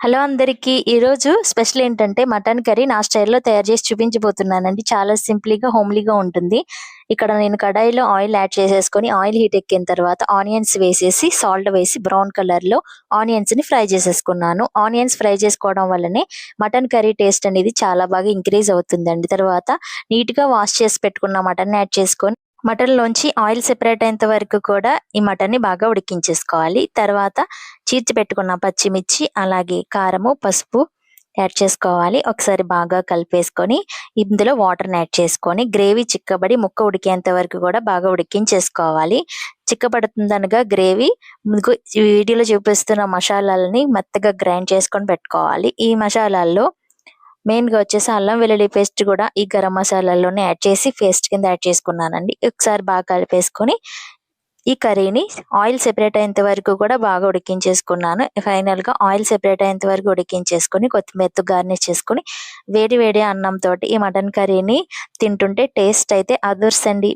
Hello అందరికీ. ఈరోజు special ఏంటంటే మటన్ కర్రీ నా స్టైల్‌లో తయారు చేసి చూపించబోతున్నానండి. చాలా సింపుల్‌గా, హోమ్లీగా ఉంటుంది. ఇక్కడ నేను కడాయిలో ఆయిల్ యాడ్ చేసేసుకొని ఆయిల్ హీట్ ఎక్కిన తర్వాత ఆనియన్స్ వేసేసి, సాల్ట్ వేసి బ్రౌన్ కలర్‌లో ఆనియన్స్‌ని ఫ్రై చేసేసుకున్నాను. ఆనియన్స్ ఫ్రై చేసుకోవడం వల్లనే మటన్ కర్రీ టేస్ట్ అనేది చాలా బాగా ఇంక్రీజ్ అవుతుందండి. తర్వాత నీట్‌గా వాష్ చేసి పెట్టుకున్న మటన్‌ని యాడ్ చేసుకొని మటన్‌లోంచి ఆయిల్ సెపరేట్ అయ్యేంత వరకు కూడా ఈ మటన్‌ని బాగా ఉడికించేసుకోవాలి. తర్వాత చీల్చి పెట్టుకున్న పచ్చిమిర్చి, అలాగే కారము, పసుపు యాడ్ చేసుకోవాలి. ఒకసారి బాగా కలిపేసుకొని, ఇందులో వాటర్‌ని యాడ్ చేసుకొని, గ్రేవీ చిక్కబడి ముక్క ఉడికేంత వరకు కూడా బాగా ఉడికించేసుకోవాలి. చిక్కబడుతుందనగా గ్రేవీ మీకు ఈ వీడియోలో చూపిస్తున్న మసాలాలని మెత్తగా గ్రైండ్ చేసుకొని పెట్టుకోవాలి. ఈ మసాలాల్లో మెయిన్‌గా వచ్చేసి అల్లం వెల్లుల్లి పేస్ట్ కూడా ఈ గరం మసాలాల్లోనే యాడ్ చేసి పేస్ట్ కింద యాడ్ చేసుకున్నానండి. ఒకసారి బాగా కలిపేసుకొని ఈ కర్రీని ఆయిల్ సెపరేట్ అయ్యేంత వరకు కూడా బాగా ఉడికించేసుకున్నాను. ఫైనల్‌గా ఆయిల్ సెపరేట్ అయ్యేంత వరకు ఉడికించేసుకొని కొత్తిమీరతో గార్నిష్ చేసుకొని వేడి వేడి అన్నంతోటి ఈ మటన్ కర్రీని తింటుంటే టేస్ట్ అయితే అదుర్సండి.